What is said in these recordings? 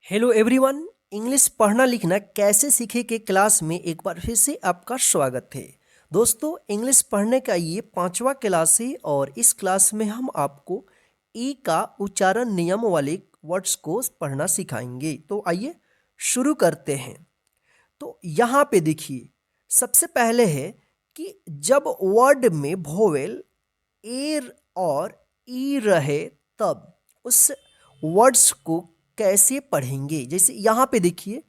Hello everyone. English पढ़ना लिखना कैसे सीखे के क्लास में एक बार फिर से आपका स्वागत है। दोस्तों, इंग्लिश पढ़ने का ये 5वां क्लास है और इस क्लास में हम आपको ई का उच्चारण नियम वाले वर्ड्स को पढ़ना सिखाएंगे। तो आइए शुरू करते हैं। तो यहाँ पे देखिए, सबसे पहले है कि जब वर्ड में वोवेल ए और ई रहे तब उस वर्ड्स को कैसे पढ़ेंगे। जैसे यहाँ पे देखिए,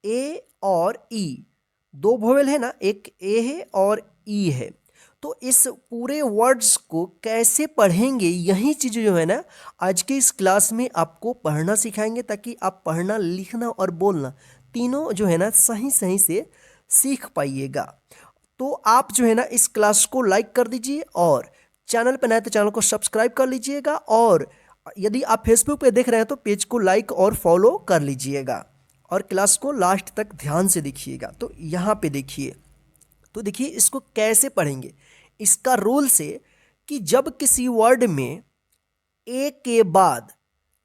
ए और ई दो वोवेल है ना, एक ए है और ई है। तो इस पूरे वर्ड्स को कैसे पढ़ेंगे, यही चीज़ जो है ना आज के इस क्लास में आपको पढ़ना सिखाएंगे, ताकि आप पढ़ना लिखना और बोलना तीनों जो है ना सही सही से सीख पाइएगा। तो आप जो है ना इस क्लास को लाइक कर दीजिए और चैनल पर नए तो चैनल को सब्सक्राइब कर लीजिएगा, और यदि आप फेसबुक पे देख रहे हैं तो पेज को लाइक और फॉलो कर लीजिएगा और क्लास को लास्ट तक ध्यान से देखिएगा। तो यहाँ पे देखिए, तो देखिए इसको कैसे पढ़ेंगे। इसका रूल्स है कि जब किसी वर्ड में ए के बाद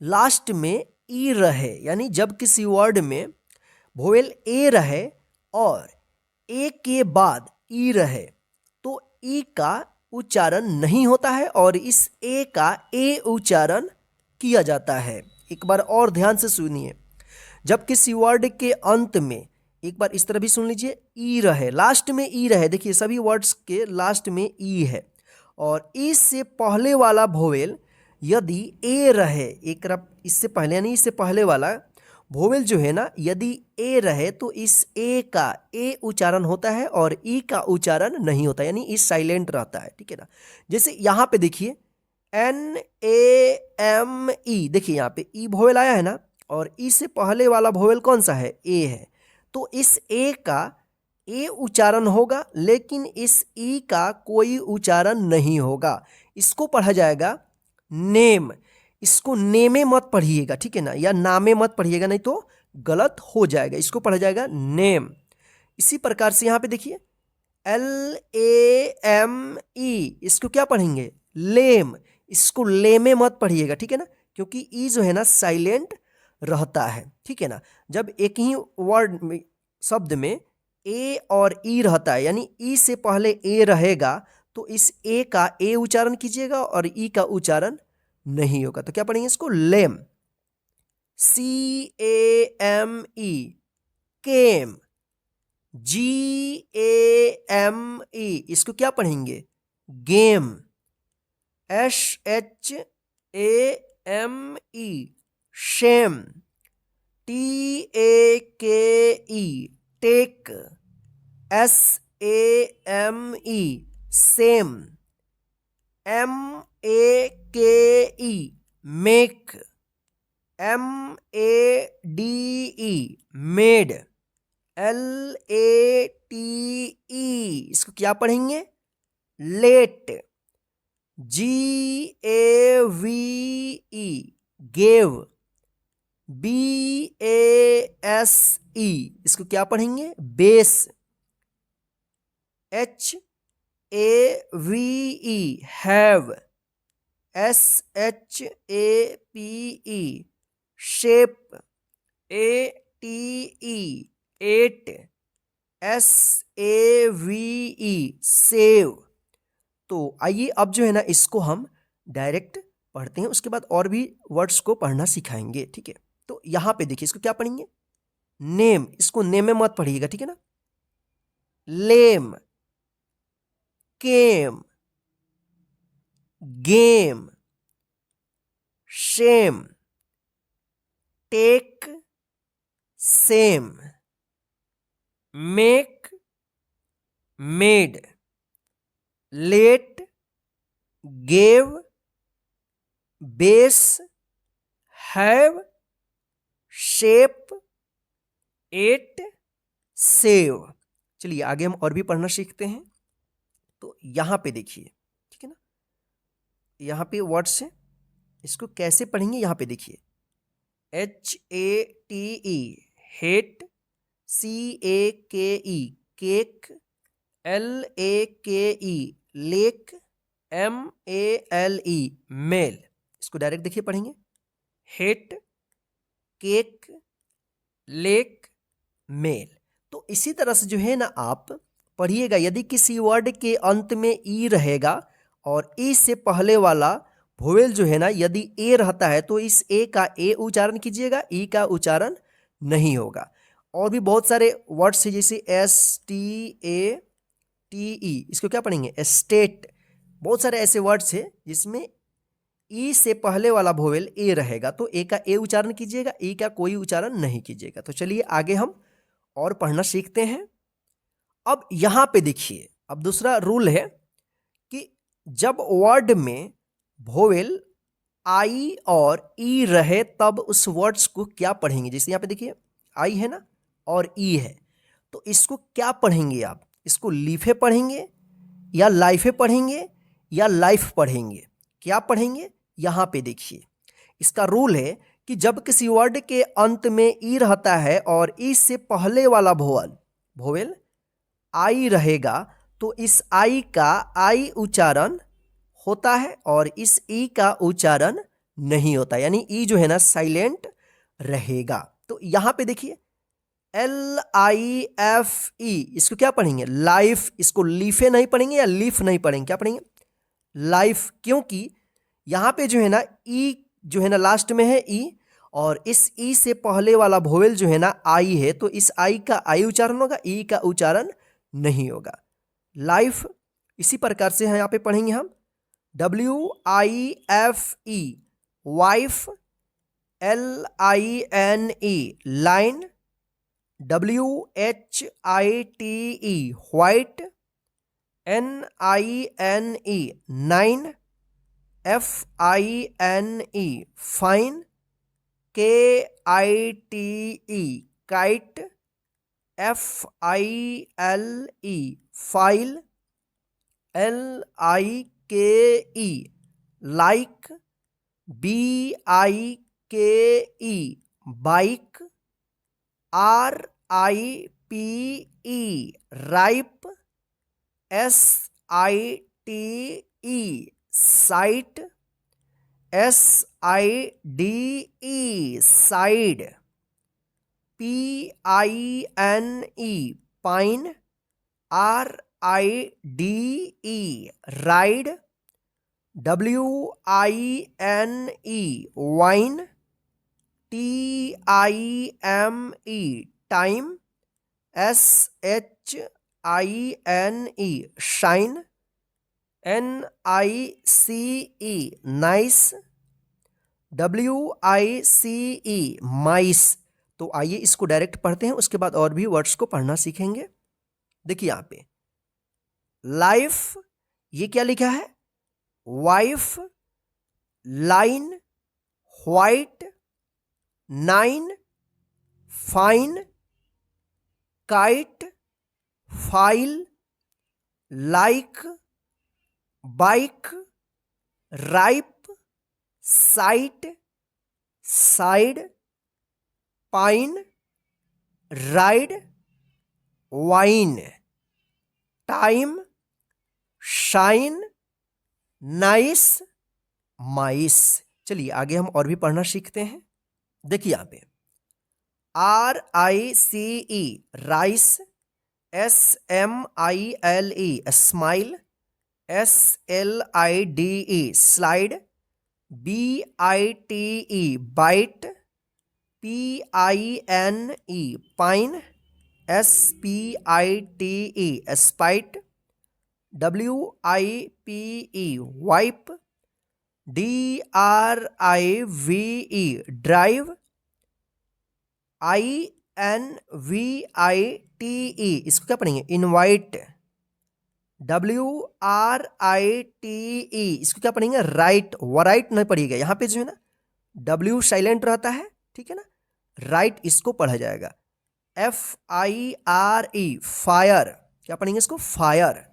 लास्ट में ई रहे, यानी जब किसी वर्ड में वोवेल ए रहे और ए के बाद ई रहे, तो ई का उच्चारण नहीं होता है और इस ए का ए उच्चारण किया जाता है। एक बार और ध्यान से सुनिए। जब किसी वर्ड के अंत में, एक बार इस तरह भी सुन लीजिए, ई रहे, लास्ट में ई रहे, देखिए सभी वर्ड्स के लास्ट में ई है और ई से पहले वाला वोवेल यदि ए रहे, एक तरफ इससे पहले यानी इससे पहले वाला वोवेल जो है ना यदि ए रहे, तो इस ए का ए उच्चारण होता है और ई का उच्चारण नहीं होता, यानी ई साइलेंट रहता है। ठीक है ना। जैसे यहाँ पे देखिए NAME, देखिए यहाँ पे ई वोवेल आया है ना, और ई से पहले वाला वोवेल कौन सा है, ए है। तो इस ए का ए उच्चारण होगा, लेकिन इस ई का कोई उच्चारण नहीं होगा। इसको पढ़ा जाएगा नेम। इसको नेमे मत पढ़िएगा, ठीक है ना, या नामे मत पढ़िएगा, नहीं तो गलत हो जाएगा। इसको पढ़ा जाएगा नेम। इसी प्रकार से यहाँ पे देखिए LAME, इसको क्या पढ़ेंगे, लेम। इसको लेमे मत पढ़िएगा, ठीक है ना, क्योंकि ई जो है ना साइलेंट रहता है। ठीक है ना। जब एक ही वर्ड में, शब्द में ए और ई रहता है, यानी ई से पहले ए रहेगा, तो इस ए का ए उच्चारण कीजिएगा और ई का उच्चारण नहीं होगा। तो क्या पढ़ेंगे इसको, लेम। CAME, केम। GAME, इसको क्या पढ़ेंगे, game. SHAME, shame. TAKE, take. SAME, same. MAKE, make. MADE, made. LATE, इसको क्या पढ़ेंगे, लेट। GAVE, gave. BASE, इसको क्या पढ़ेंगे, base. HAVE, have. SHAPE, shape. ATE, ate. SAVE, save. तो आइए अब जो है ना इसको हम डायरेक्ट पढ़ते हैं, उसके बाद और भी वर्ड्स को पढ़ना सिखाएंगे। ठीक है। तो यहाँ पे देखिए, इसको क्या पढ़ेंगे, नेम। इसको नेम में मत पढ़िएगा, ठीक है ना। Lame, came, game, shame, take, same, make, made, late, gave, base, have, shape, ate, save. चलिए आगे हम और भी पढ़ना सीखते हैं। तो यहाँ पे देखिए, ठीक है ना, यहाँ पे वर्ड्स है, इसको कैसे पढ़ेंगे, यहाँ पे देखिए HATE, hate. CAKE, cake. LAKE, lake. MALE, male. इसको डायरेक्ट देखिए पढ़ेंगे, हेट, केक, लेक, मेल। तो इसी तरह से जो है ना आप पढ़िएगा, यदि किसी वर्ड के अंत में ई रहेगा और ई से पहले वाला वोवेल जो है ना यदि ए रहता है तो इस ए का ए उच्चारण कीजिएगा, ई का उच्चारण नहीं होगा। और भी बहुत सारे वर्ड्स हैं जैसे STATE, इसको क्या पढ़ेंगे? स्टेट। बहुत सारे ऐसे वर्ड्स हैं जिसमें ई से पहले वाला वोवेल ए रहेगा तो ए का ए उच्चारण कीजिएगा, ई का कोई उच्चारण नहीं कीजिएगा। तो चलिए आगे हम और पढ़ना सीखते हैं। अब यहाँ पे देखिए, अब दूसरा रूल है कि जब वर्ड में वोवेल आई और ई रहे तब उस वर्ड्स को क्या पढ़ेंगे। जैसे यहाँ पे देखिए आई है ना और ई है, तो इसको क्या पढ़ेंगे आप? इसको लीफे पढ़ेंगे या लाइफे पढ़ेंगे या लाइफ पढ़ेंगे? क्या पढ़ेंगे? यहाँ पे देखिए, इसका रूल है कि जब किसी वर्ड के अंत में ई रहता है और ई से पहले वाला वोवेल आई रहेगा तो इस आई का आई उच्चारण होता है और इस ई का उच्चारण नहीं होता, यानी ई जो है ना साइलेंट रहेगा। तो यहाँ पे देखिए LIFE, इसको क्या पढ़ेंगे? लाइफ। इसको लीफे नहीं पढ़ेंगे या लीफ नहीं पढ़ेंगे, क्या पढ़ेंगे? लाइफ। क्योंकि यहाँ पे जो है ना ई जो है ना लास्ट में है ई और इस ई से पहले वाला वोवेल जो है ना आई है तो इस आई का आई उच्चारण होगा, ई का उच्चारण नहीं होगा। लाइफ। इसी प्रकार से यहाँ पे पढ़ेंगे हम WIFE, wife. LINE, line. WHITE, white. NINE, nine. FINE, fine. KITE, kite. FILE, file. LIKE, like. BIKE, bike. RIPE, ripe. SITE, site. SIDE, side. PINE, pine. RIDE, ride. WINE, wine. TIME, time. SHINE, shine. NICE, nice. WICE, माइस। तो आइए इसको direct पढ़ते हैं, उसके बाद और भी words को पढ़ना सीखेंगे। देखिए यहाँ पे लाइफ, ये क्या लिखा है? Wife. Line. White. Nine. Fine. Kite. File. Like. Bike. Ripe. Site. Side. Pine. Ride. Wine. Time. Shine. Nice. Mice. चलिए आगे हम और भी पढ़ना सीखते हैं। देखिए यहाँ पे RICE, rice. SMILE, smile. SLIDE, slide. BITE, bite. PINE, pine. SPITE, spite. WIPE, wipe. DRIVE, drive. INVITE, इसको क्या पढ़ेंगे? इनवाइट। WRITE, इसको क्या पढ़ेंगे? राइट। वराइट नहीं पढ़िएगा, यहाँ पे जो है ना W साइलेंट रहता है, ठीक है ना। राइट इसको पढ़ा जाएगा। FIRE, fire. क्या पढ़ेंगे इसको? फायर।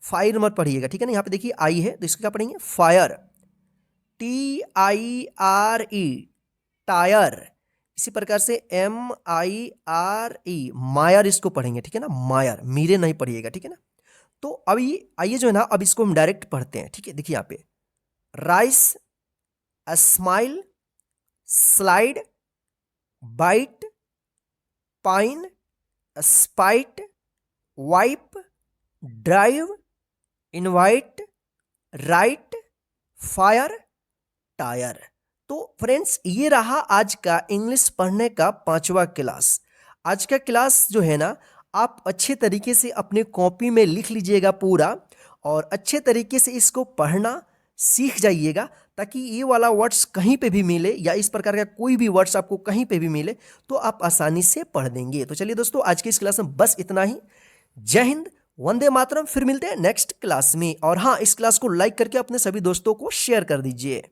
फायर मत पढ़िएगा, ठीक है ना। यहाँ पे देखिए आई है तो इसको क्या पढ़ेंगे? फायर। TIRE, tyre. इसी प्रकार से MIRE, मायर, इसको पढ़ेंगे, ठीक है ना। मायर, मीरे नहीं पढ़िएगा, ठीक है ना। तो अभी आइए जो है ना अब इसको हम डायरेक्ट पढ़ते हैं, ठीक है। देखिए यहाँ पे rice, smile, slide, bite, pine, spite, wipe, drive, invite, right, fire, tyre. तो फ्रेंड्स, ये रहा आज का इंग्लिश पढ़ने का 5वां क्लास। आज का क्लास जो है ना, आप अच्छे तरीके से अपने कॉपी में लिख लीजिएगा पूरा, और अच्छे तरीके से इसको पढ़ना सीख जाइएगा, ताकि ये वाला वर्ड्स कहीं पे भी मिले या इस प्रकार का कोई भी वर्ड्स आपको कहीं पे भी मिले तो आप आसानी से पढ़ देंगे। तो चलिए दोस्तों, आज की इस क्लास में बस इतना ही। जय हिंद, वंदे मातरम। फिर मिलते हैं नेक्स्ट क्लास में। और हाँ, इस क्लास को लाइक करके अपने सभी दोस्तों को शेयर कर दीजिए।